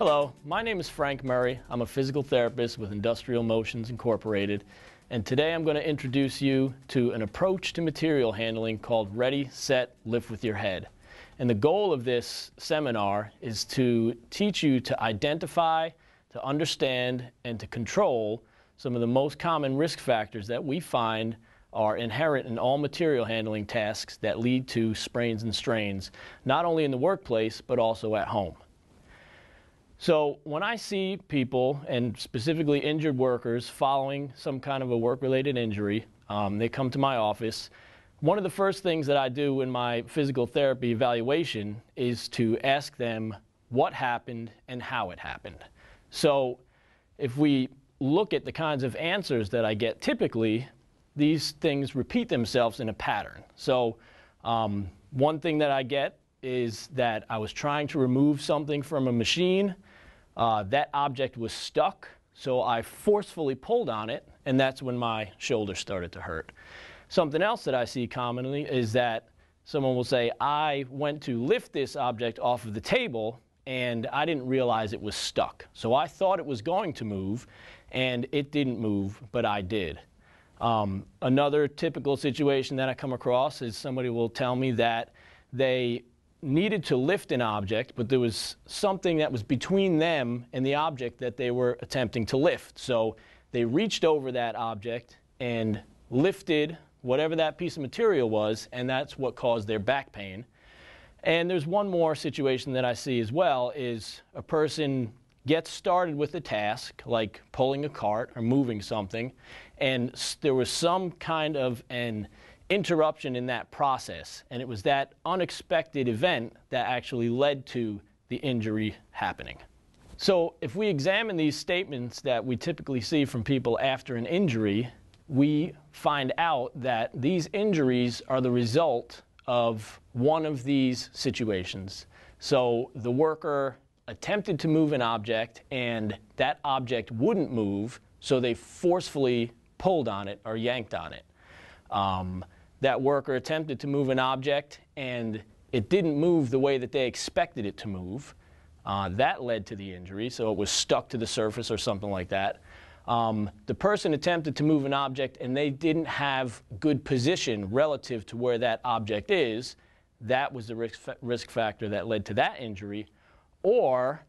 Hello, my name is Frank Murray. I'm a physical therapist with Industrial Motions Incorporated, and today I'm going to introduce you to an approach to material handling called Ready, Set, Lift with Your Head. And the goal of this seminar is to teach you to identify, to understand, and to control some of the most common risk factors that we find are inherent in all material handling tasks that lead to sprains and strains, not only in the workplace, but also at home. So when I see people, and specifically injured workers, following some kind of a work-related injury, they come to my office. One of the first things that I do in my physical therapy evaluation is to ask them what happened and how it happened. So if we look at the kinds of answers that I get, typically these things repeat themselves in a pattern. So one thing that I get is that I was trying to remove something from a machine. That object was stuck, so I forcefully pulled on it, and that's when my shoulder started to hurt. Something else that I see commonly is that someone will say, I went to lift this object off of the table, and I didn't realize it was stuck. So I thought it was going to move, and it didn't move, but I did. Another typical situation that I come across is somebody will tell me that they needed to lift an object, but there was something that was between them and the object that they were attempting to lift. So they reached over that object and lifted whatever that piece of material was, and that's what caused their back pain. And there's one more situation that I see as well, is a person gets started with a task, like pulling a cart or moving something, and there was some kind of an interruption in that process, and it was that unexpected event that actually led to the injury happening. So if we examine these statements that we typically see from people after an injury, we find out that these injuries are the result of one of these situations. So the worker attempted to move an object, and that object wouldn't move, so they forcefully pulled on it or yanked on it. That worker attempted to move an object, and it didn't move the way that they expected it to move. That led to the injury, so it was stuck to the surface or something like that. The person attempted to move an object, and they didn't have good position relative to where that object is. That was the risk factor that led to that injury. Or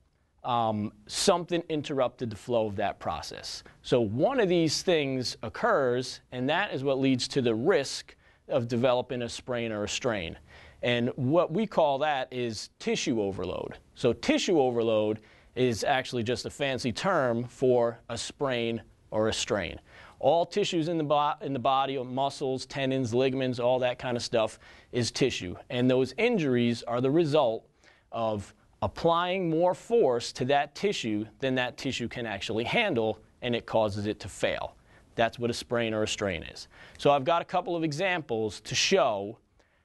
something interrupted the flow of that process. So one of these things occurs, and that is what leads to the risk of developing a sprain or a strain. And what we call that is tissue overload. So tissue overload is actually just a fancy term for a sprain or a strain. All tissues in the body, muscles, tendons, ligaments, all that kind of stuff is tissue. And those injuries are the result of applying more force to that tissue than that tissue can actually handle, and it causes it to fail. That's what a sprain or a strain is. So I've got a couple of examples to show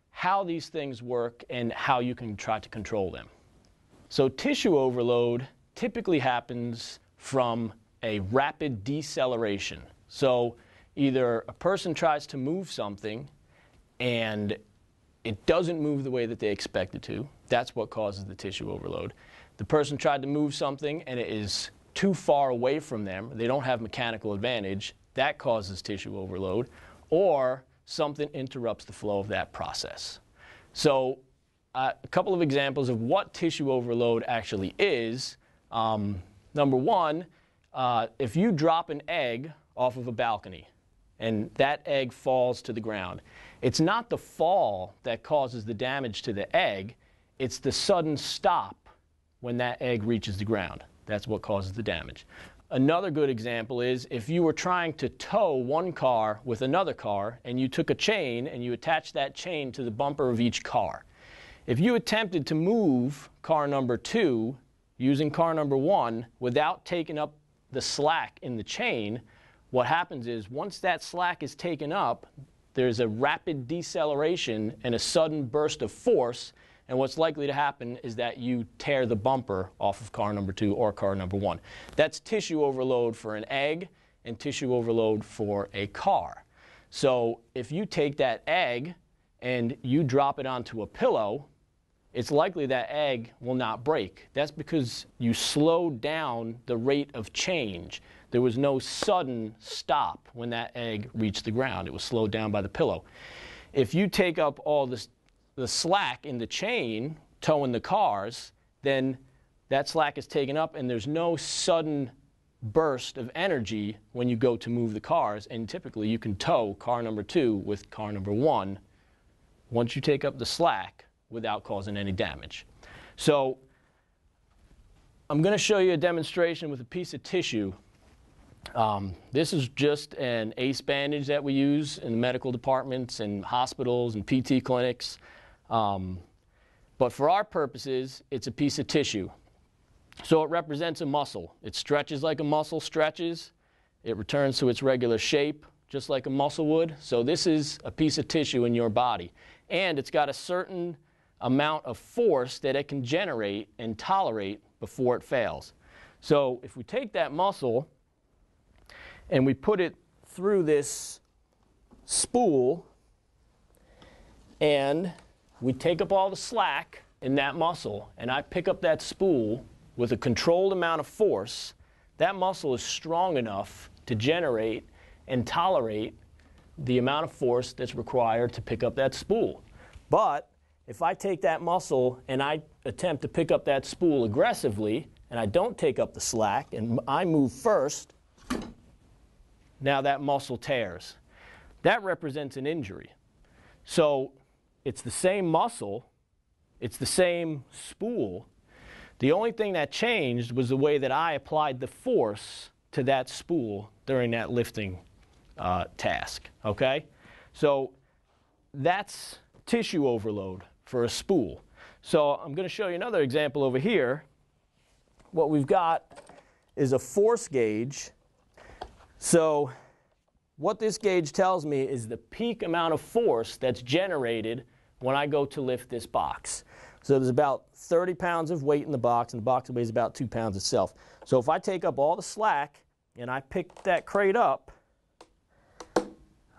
how these things work and how you can try to control them. So tissue overload typically happens from a rapid deceleration. So either a person tries to move something and it doesn't move the way that they expect it to. That's what causes the tissue overload. The person tried to move something and it is too far away from them. They don't have mechanical advantage. That causes tissue overload. Or something interrupts the flow of that process. So a couple of examples of what tissue overload actually is. Number one, if you drop an egg off of a balcony and that egg falls to the ground, it's not the fall that causes the damage to the egg, it's the sudden stop when that egg reaches the ground. That's what causes the damage. Another good example is if you were trying to tow one car with another car and you took a chain and you attached that chain to the bumper of each car. If you attempted to move car number 2 using car number 1 without taking up the slack in the chain, what happens is once that slack is taken up, there's a rapid deceleration and a sudden burst of force, and what's likely to happen is that you tear the bumper off of car number 2 or car number 1. That's tissue overload for an egg and tissue overload for a car. So if you take that egg and you drop it onto a pillow, it's likely that egg will not break. That's because you slowed down the rate of change. There was no sudden stop when that egg reached the ground. It was slowed down by the pillow. If you take up all the slack in the chain towing the cars, then that slack is taken up and there's no sudden burst of energy when you go to move the cars, and typically you can tow car number 2 with car number 1 once you take up the slack without causing any damage. So I'm going to show you a demonstration with a piece of tissue. This is just an ACE bandage that we use in medical departments and hospitals and PT clinics. But for our purposes, it's a piece of tissue. So it represents a muscle. It stretches like a muscle stretches. It returns to its regular shape, just like a muscle would. So this is a piece of tissue in your body. And it's got a certain amount of force that it can generate and tolerate before it fails. So if we take that muscle and we put it through this spool and we take up all the slack in that muscle, and I pick up that spool with a controlled amount of force, that muscle is strong enough to generate and tolerate the amount of force that's required to pick up that spool. But if I take that muscle and I attempt to pick up that spool aggressively, and I don't take up the slack, and I move first, now that muscle tears. That represents an injury. So it's the same muscle, it's the same spool. The only thing that changed was the way that I applied the force to that spool during that lifting task, okay? So that's tissue overload for a spool. So I'm going to show you another example over here. What we've got is a force gauge. So what this gauge tells me is the peak amount of force that's generated when I go to lift this box. So there's about 30 pounds of weight in the box, and the box weighs about 2 pounds itself. So if I take up all the slack and I pick that crate up,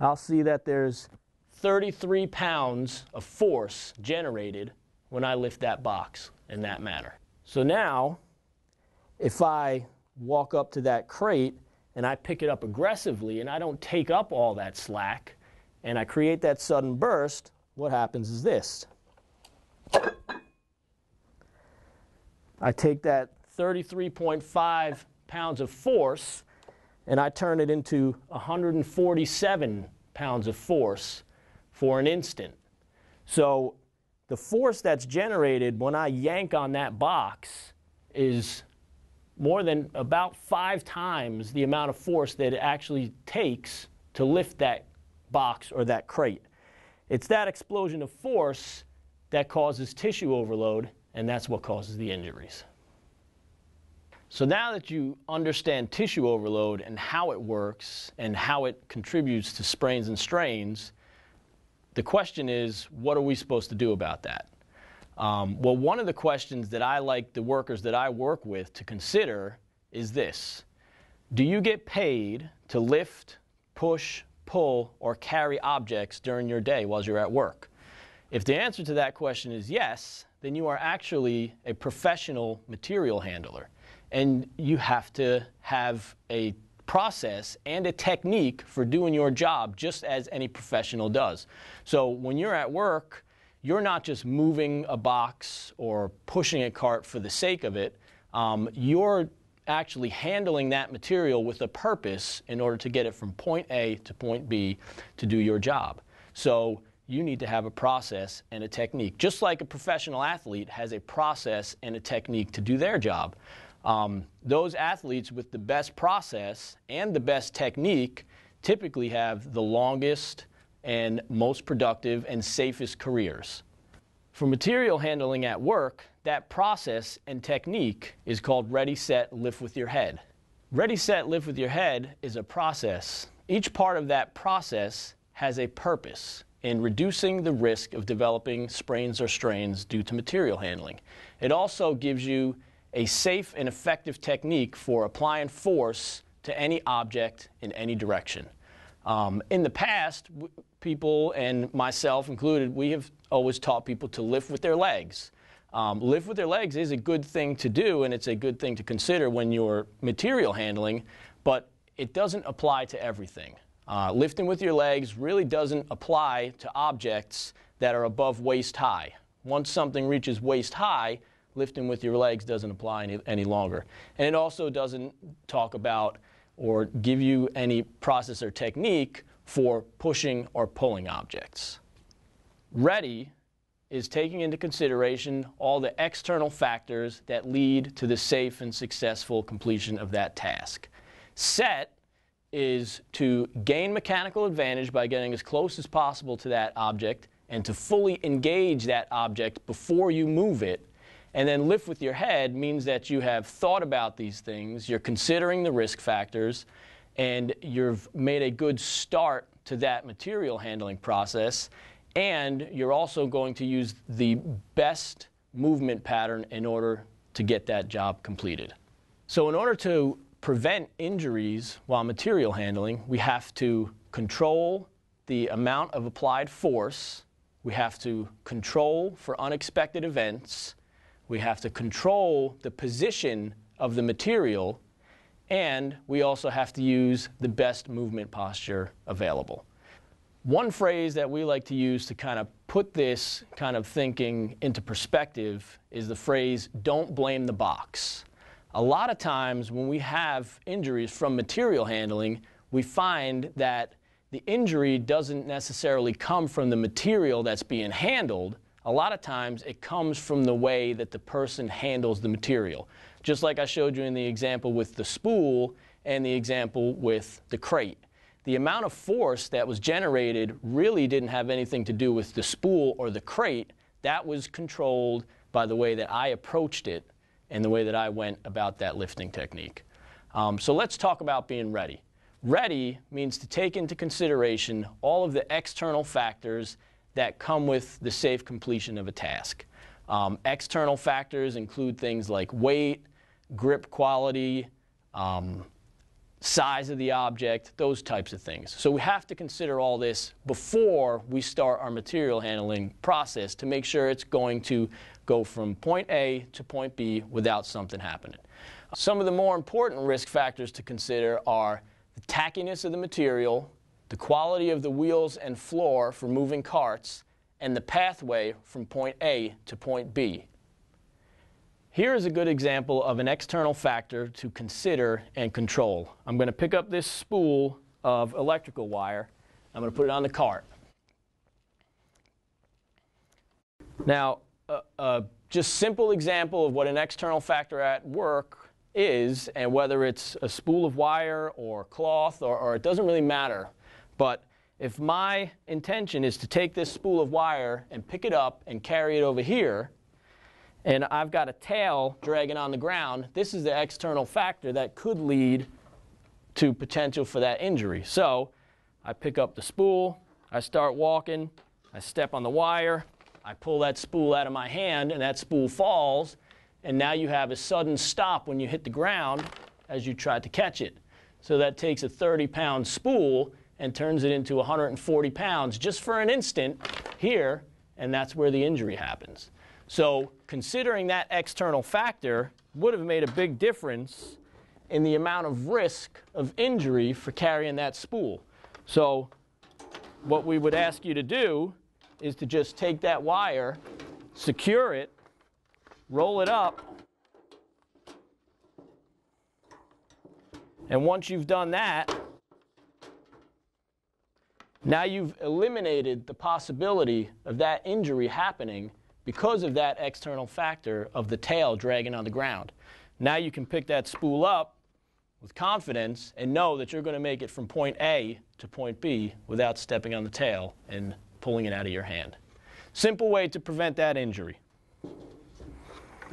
I'll see that there's 33 pounds of force generated when I lift that box in that manner. So now, if I walk up to that crate and I pick it up aggressively and I don't take up all that slack and I create that sudden burst, what happens is this. I take that 33.5 pounds of force and I turn it into 147 pounds of force for an instant. So the force that's generated when I yank on that box is more than about 5 times the amount of force that it actually takes to lift that box or that crate. It's that explosion of force that causes tissue overload, and that's what causes the injuries. So now that you understand tissue overload and how it works and how it contributes to sprains and strains, the question is, what are we supposed to do about that? Well, one of the questions that I like the workers that I work with to consider is this. Do you get paid to lift, push, pull, or carry objects during your day while you're at work? If the answer to that question is yes, then you are actually a professional material handler. And you have to have a process and a technique for doing your job just as any professional does. So when you're at work, you're not just moving a box or pushing a cart for the sake of it. You're actually handling that material with a purpose in order to get it from point A to point B to do your job. So you need to have a process and a technique. Just like a professional athlete has a process and a technique to do their job. Those athletes with the best process and the best technique typically have the longest and most productive and safest careers. For material handling at work, that process and technique is called Ready, Set, Lift with your head. Ready, Set, Lift with your head is a process. Each part of that process has a purpose in reducing the risk of developing sprains or strains due to material handling. It also gives you a safe and effective technique for applying force to any object in any direction. In the past, people, and myself included, we have always taught people to lift with their legs. Lift with your legs is a good thing to do, and it's a good thing to consider when you're material handling, but it doesn't apply to everything. Lifting with your legs really doesn't apply to objects that are above waist high. Once something reaches waist high, lifting with your legs doesn't apply any longer. And it also doesn't talk about or give you any process or technique for pushing or pulling objects. Ready is taking into consideration all the external factors that lead to the safe and successful completion of that task. Set is to gain mechanical advantage by getting as close as possible to that object and to fully engage that object before you move it. And then lift with your head means that you have thought about these things, you're considering the risk factors, and you've made a good start to that material handling process, and you're also going to use the best movement pattern in order to get that job completed. So in order to prevent injuries while material handling, we have to control the amount of applied force, we have to control for unexpected events, we have to control the position of the material, and we also have to use the best movement posture available. One phrase that we like to use to kind of put this kind of thinking into perspective is the phrase, "Don't blame the box." A lot of times when we have injuries from material handling, we find that the injury doesn't necessarily come from the material that's being handled. A lot of times it comes from the way that the person handles the material. Just like I showed you in the example with the spool and the example with the crate. The amount of force that was generated really didn't have anything to do with the spool or the crate. That was controlled by the way that I approached it and the way that I went about that lifting technique. So let's talk about being ready. Ready means to take into consideration all of the external factors that come with the safe completion of a task. External factors include things like weight, grip quality, size of the object, those types of things. So we have to consider all this before we start our material handling process to make sure it's going to go from point A to point B without something happening. Some of the more important risk factors to consider are the tackiness of the material, the quality of the wheels and floor for moving carts, and the pathway from point A to point B. Here is a good example of an external factor to consider and control. I'm going to pick up this spool of electrical wire. I'm going to put it on the cart. Now, just simple example of what an external factor at work is, and whether it's a spool of wire or cloth or it doesn't really matter. But if my intention is to take this spool of wire and pick it up and carry it over here, and I've got a tail dragging on the ground, this is the external factor that could lead to potential for that injury. So I pick up the spool, I start walking, I step on the wire, I pull that spool out of my hand, and that spool falls, and now you have a sudden stop when you hit the ground as you try to catch it. So that takes a 30-pound spool and turns it into 140 pounds just for an instant here, and that's where the injury happens. So considering that external factor would have made a big difference in the amount of risk of injury for carrying that spool. So what we would ask you to do is to just take that wire, secure it, roll it up, and once you've done that, now you've eliminated the possibility of that injury happening because of that external factor of the tail dragging on the ground. Now you can pick that spool up with confidence and know that you're going to make it from point A to point B without stepping on the tail and pulling it out of your hand. Simple way to prevent that injury.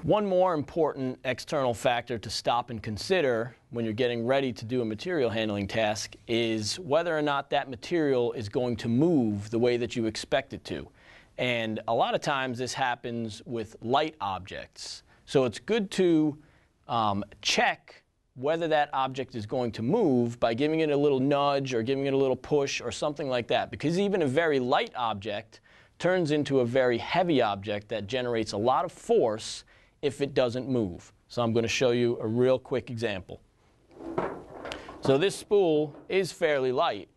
One more important external factor to stop and consider when you're getting ready to do a material handling task is whether or not that material is going to move the way that you expect it to. And a lot of times this happens with light objects. So it's good to check whether that object is going to move by giving it a little nudge or giving it a little push or something like that. Because even a very light object turns into a very heavy object that generates a lot of force if it doesn't move. So I'm going to show you a real quick example. So this spool is fairly light,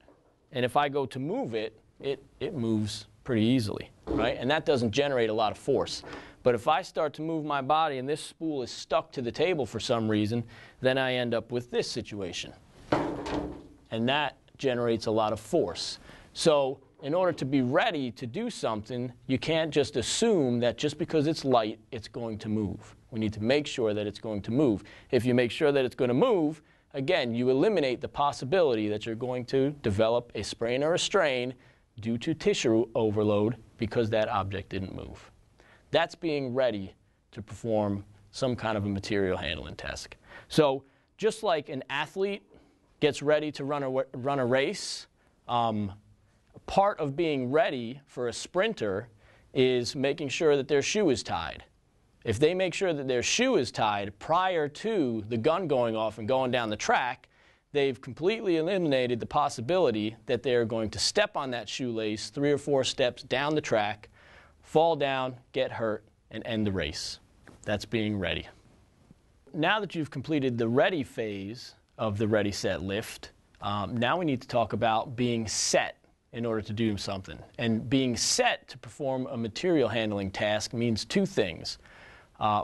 and if I go to move it, it moves pretty easily, right? And that doesn't generate a lot of force. But if I start to move my body and this spool is stuck to the table for some reason, then I end up with this situation. And that generates a lot of force. So in order to be ready to do something, you can't just assume that just because it's light, it's going to move. We need to make sure that it's going to move. If you make sure that it's going to move, again, you eliminate the possibility that you're going to develop a sprain or a strain due to tissue overload because that object didn't move. That's being ready to perform some kind of a material handling task. So just like an athlete gets ready to run a race, part of being ready for a sprinter is making sure that their shoe is tied. If they make sure that their shoe is tied prior to the gun going off and going down the track, they've completely eliminated the possibility that they're going to step on that shoelace 3 or 4 steps down the track, fall down, get hurt, and end the race. That's being ready. Now that you've completed the ready phase of the ready, set, lift, now we need to talk about being set in order to do something. And being set to perform a material handling task means 2 things.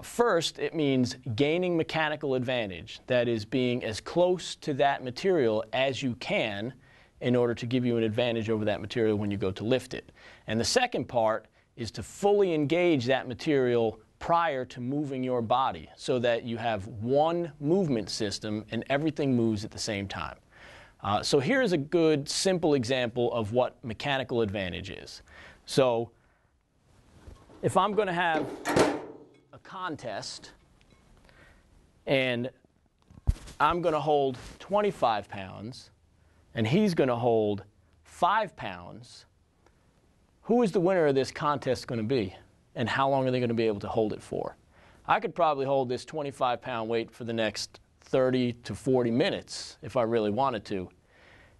First, it means gaining mechanical advantage, that is, being as close to that material as you can in order to give you an advantage over that material when you go to lift it. And the second part is to fully engage that material prior to moving your body so that you have one movement system and everything moves at the same time. So here's a good, simple example of what mechanical advantage is. So if I'm going to have a contest and I'm going to hold 25 pounds and he's going to hold 5 pounds, who is the winner of this contest going to be? And how long are they going to be able to hold it for? I could probably hold this 25-pound weight for the next 30 to 40 minutes if I really wanted to.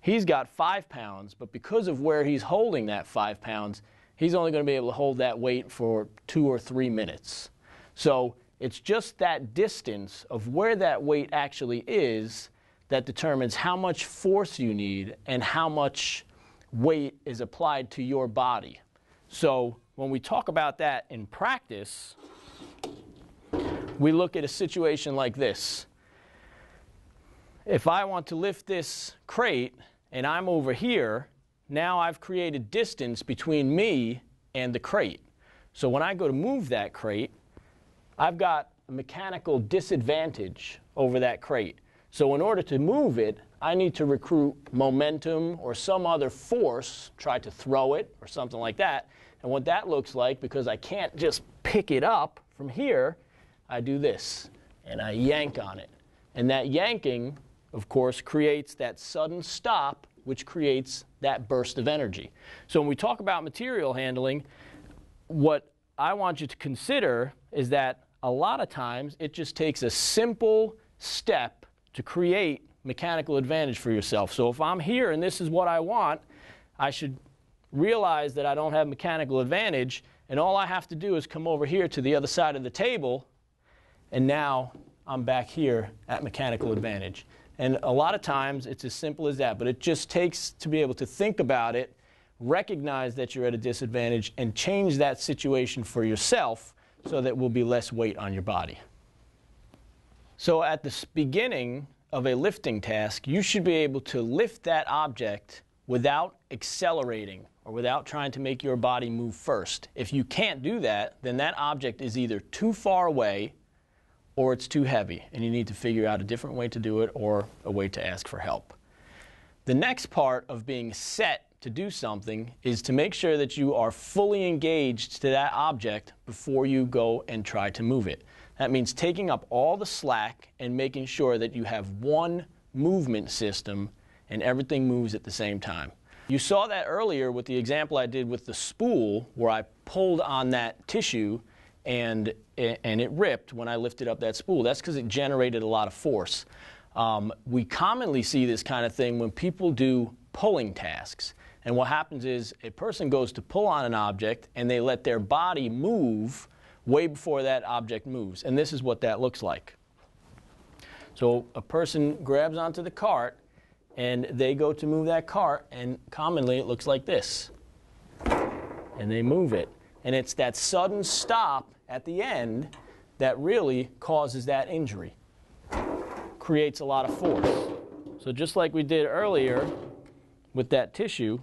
He's got 5 pounds, but because of where he's holding that 5 pounds, he's only going to be able to hold that weight for 2 or 3 minutes. So it's just that distance of where that weight actually is that determines how much force you need and how much weight is applied to your body. So when we talk about that in practice, we look at a situation like this. If I want to lift this crate and I'm over here, now I've created distance between me and the crate. So when I go to move that crate, I've got a mechanical disadvantage over that crate. So in order to move it, I need to recruit momentum or some other force, try to throw it or something like that. And what that looks like, because I can't just pick it up from here, I do this and I yank on it. And that yanking, of course, creates that sudden stop, which creates that burst of energy. So when we talk about material handling, what I want you to consider is that a lot of times it just takes a simple step to create mechanical advantage for yourself. So if I'm here and this is what I want, I should realize that I don't have mechanical advantage, and all I have to do is come over here to the other side of the table, and now I'm back here at mechanical advantage. And a lot of times it's as simple as that, but it just takes to be able to think about it, recognize that you're at a disadvantage, and change that situation for yourself so that will be less weight on your body. So at the beginning of a lifting task, you should be able to lift that object without accelerating or without trying to make your body move first. If you can't do that, then that object is either too far away or it's too heavy, and you need to figure out a different way to do it or a way to ask for help. The next part of being set to do something is to make sure that you are fully engaged to that object before you go and try to move it. That means taking up all the slack and making sure that you have one movement system and everything moves at the same time. You saw that earlier with the example I did with the spool where I pulled on that tissue and it ripped when I lifted up that spool. That's because it generated a lot of force. We commonly see this kind of thing when people do pulling tasks. And what happens is a person goes to pull on an object and they let their body move way before that object moves. And this is what that looks like. So a person grabs onto the cart and they go to move that cart, and commonly it looks like this. And they move it. And it's that sudden stop at the end that really causes that injury. Creates a lot of force. So just like we did earlier with that tissue,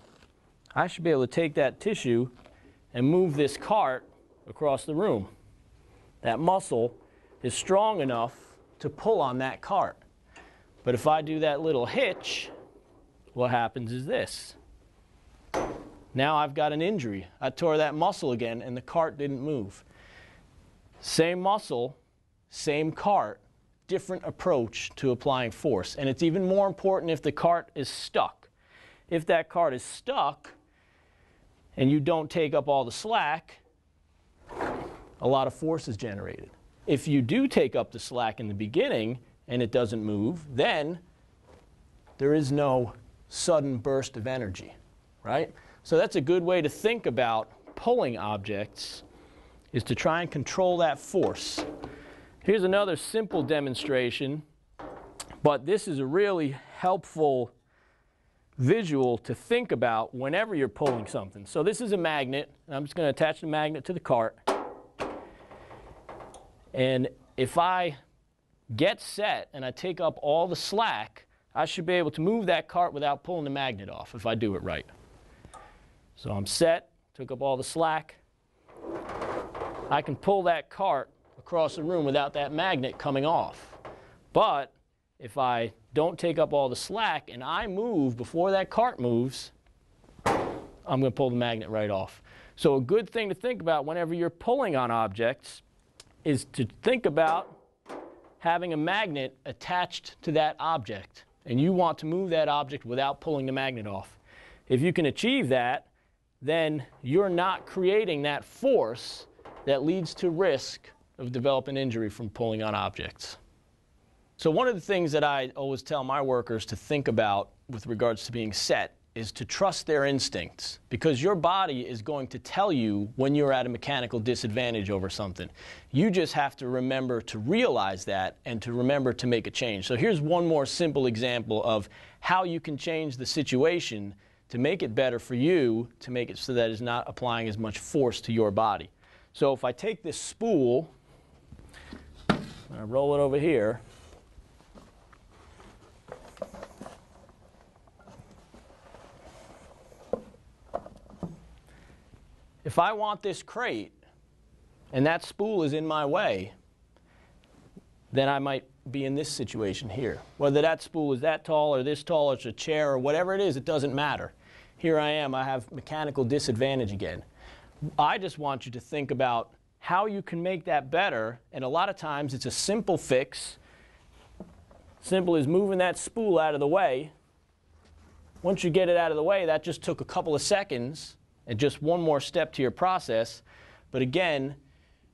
I should be able to take that tissue and move this cart across the room. That muscle is strong enough to pull on that cart. But if I do that little hitch, what happens is this. Now I've got an injury. I tore that muscle again and the cart didn't move. Same muscle, same cart, different approach to applying force. And it's even more important if the cart is stuck. If that cart is stuck and you don't take up all the slack, a lot of force is generated. If you do take up the slack in the beginning and it doesn't move, then there is no sudden burst of energy, right? So that's a good way to think about pulling objects, is to try and control that force. Here's another simple demonstration, but this is a really helpful visual to think about whenever you're pulling something. So this is a magnet, and I'm just going to attach the magnet to the cart. And if I get set and I take up all the slack, I should be able to move that cart without pulling the magnet off if I do it right. So I'm set, took up all the slack. I can pull that cart across the room without that magnet coming off. But if I don't take up all the slack and I move before that cart moves, I'm going to pull the magnet right off. So a good thing to think about whenever you're pulling on objects is to think about having a magnet attached to that object. And you want to move that object without pulling the magnet off. If you can achieve that, then you're not creating that force that leads to risk of developing injury from pulling on objects. So one of the things that I always tell my workers to think about with regards to being set is to trust their instincts, because your body is going to tell you when you're at a mechanical disadvantage over something. You just have to remember to realize that and to remember to make a change. So here's one more simple example of how you can change the situation to make it better for you, to make it so that it's not applying as much force to your body. So if I take this spool, I roll it over here, if I want this crate and that spool is in my way, then I might be in this situation here. Whether that spool is that tall or this tall or it's a chair or whatever it is, it doesn't matter. Here I am, I have mechanical disadvantage again. I just want you to think about how you can make that better, and a lot of times it's a simple fix. Simple as moving that spool out of the way. Once you get it out of the way, that just took a couple of seconds and just one more step to your process. But again,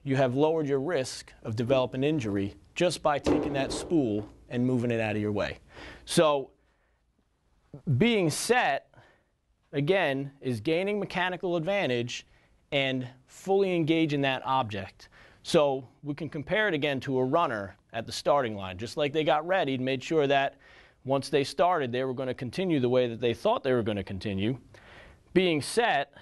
you have lowered your risk of developing injury just by taking that spool and moving it out of your way. So being set, again, is gaining mechanical advantage and fully engaging that object. So we can compare it again to a runner at the starting line. Just like they got ready and made sure that once they started, they were going to continue the way that they thought they were going to continue. Being set,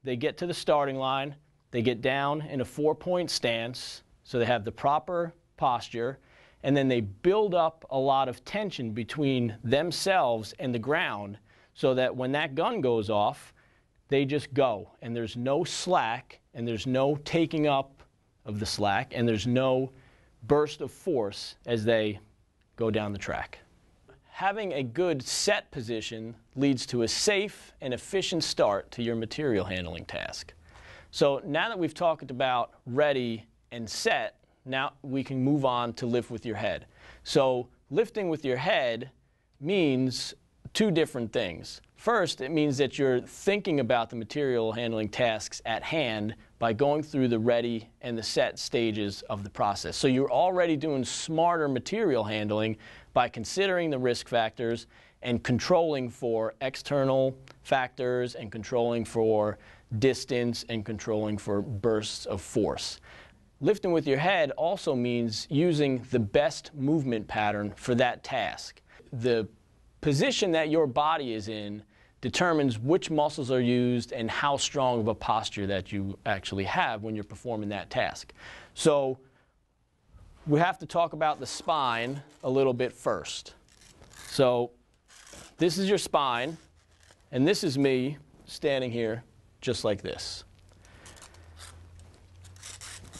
they get to the starting line, they get down in a 4-point stance, so they have the proper posture, and then they build up a lot of tension between themselves and the ground so that when that gun goes off, they just go, and there's no slack, and there's no taking up of the slack, and there's no burst of force as they go down the track. Having a good set position leads to a safe and efficient start to your material handling task. So now that we've talked about ready and set, now we can move on to lift with your head. So lifting with your head means two different things. First, it means that you're thinking about the material handling tasks at hand by going through the ready and the set stages of the process. So you're already doing smarter material handling by considering the risk factors and controlling for external factors and controlling for distance and controlling for bursts of force. Lifting with your head also means using the best movement pattern for that task. The position that your body is in determines which muscles are used and how strong of a posture that you actually have when you're performing that task. So we have to talk about the spine a little bit first. So this is your spine, and this is me standing here just like this.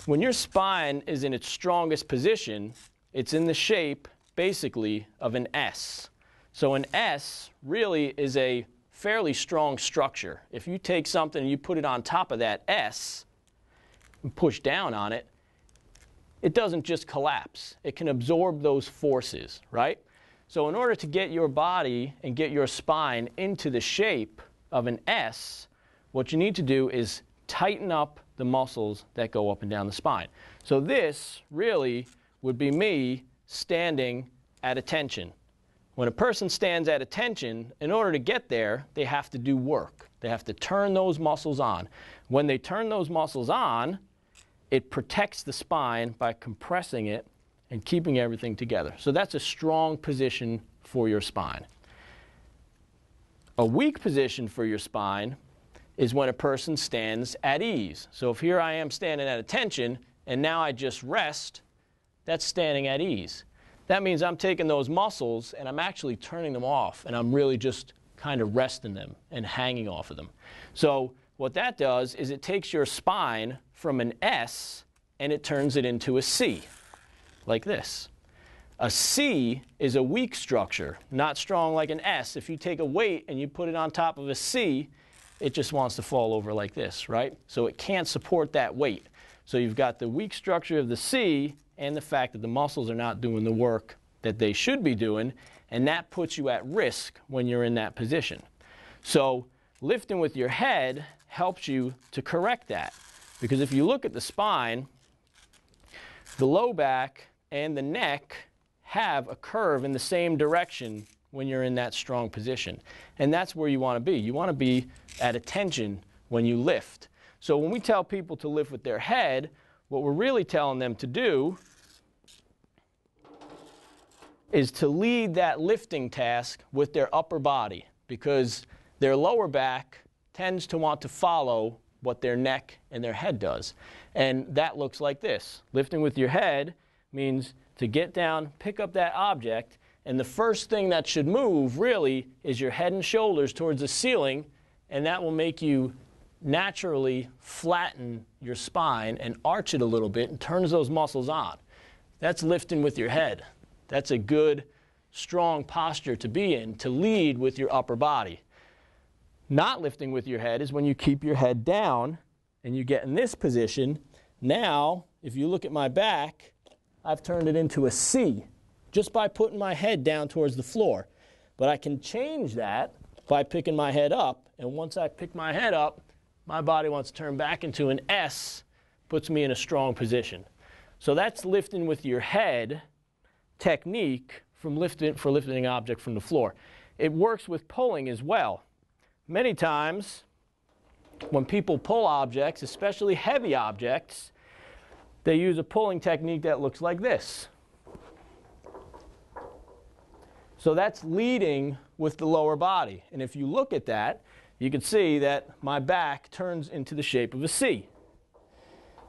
When your spine is in its strongest position, it's in the shape, basically, of an S. So an S really is a fairly strong structure. If you take something and you put it on top of that S and push down on it, it doesn't just collapse. It can absorb those forces, right? So in order to get your body and get your spine into the shape of an S, what you need to do is tighten up the muscles that go up and down the spine. So this really would be me standing at attention. When a person stands at attention, in order to get there, they have to do work. They have to turn those muscles on. When they turn those muscles on, it protects the spine by compressing it and keeping everything together. So that's a strong position for your spine. A weak position for your spine is when a person stands at ease. So if here I am standing at attention, and now I just rest, that's standing at ease. That means I'm taking those muscles and I'm actually turning them off, and I'm really just kind of resting them and hanging off of them. So what that does is it takes your spine from an S and it turns it into a C, like this. A C is a weak structure, not strong like an S. If you take a weight and you put it on top of a C, it just wants to fall over like this, right? So it can't support that weight. So you've got the weak structure of the C and the fact that the muscles are not doing the work that they should be doing, and that puts you at risk when you're in that position. So lifting with your head helps you to correct that, because if you look at the spine, the low back and the neck have a curve in the same direction when you're in that strong position. And that's where you want to be. You want to be at attention when you lift. So when we tell people to lift with their head, what we're really telling them to do is to lead that lifting task with their upper body, because their lower back tends to want to follow what their neck and their head does. And that looks like this. Lifting with your head means to get down, pick up that object, and the first thing that should move really is your head and shoulders towards the ceiling, and that will make you naturally flatten your spine and arch it a little bit and turns those muscles on. That's lifting with your head. That's a good, strong posture to be in, to lead with your upper body. Not lifting with your head is when you keep your head down and you get in this position. Now, if you look at my back, I've turned it into a C just by putting my head down towards the floor. But I can change that by picking my head up, and once I pick my head up, my body wants to turn back into an S, puts me in a strong position. So that's lifting with your head technique for lifting an object from the floor. It works with pulling as well. Many times when people pull objects, especially heavy objects, they use a pulling technique that looks like this. So that's leading with the lower body. And if you look at that, you can see that my back turns into the shape of a C.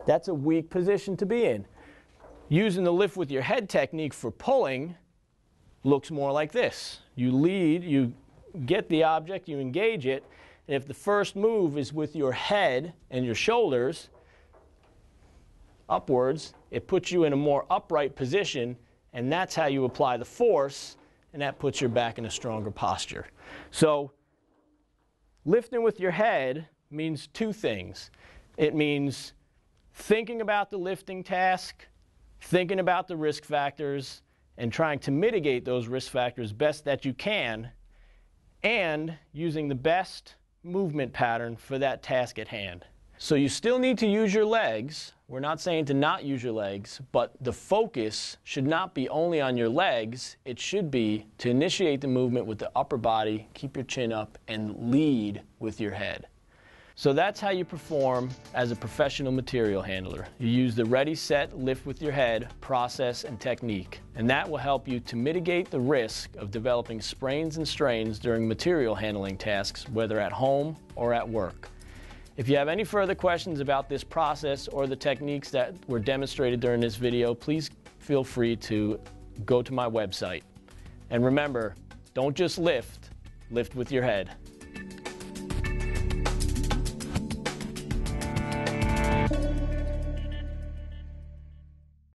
That's a weak position to be in. Using the lift with your head technique for pulling looks more like this. You lead, you get the object, you engage it, and if the first move is with your head and your shoulders upwards, it puts you in a more upright position, and that's how you apply the force, and that puts your back in a stronger posture. So lifting with your head means two things. It means thinking about the lifting task, thinking about the risk factors, and trying to mitigate those risk factors best that you can, and using the best movement pattern for that task at hand. So you still need to use your legs. We're not saying to not use your legs, but the focus should not be only on your legs. It should be to initiate the movement with the upper body, keep your chin up, and lead with your head. So that's how you perform as a professional material handler. You use the ready, set, lift with your head process and technique, and that will help you to mitigate the risk of developing sprains and strains during material handling tasks, whether at home or at work. If you have any further questions about this process or the techniques that were demonstrated during this video, please feel free to go to my website. And remember, don't just lift, lift with your head.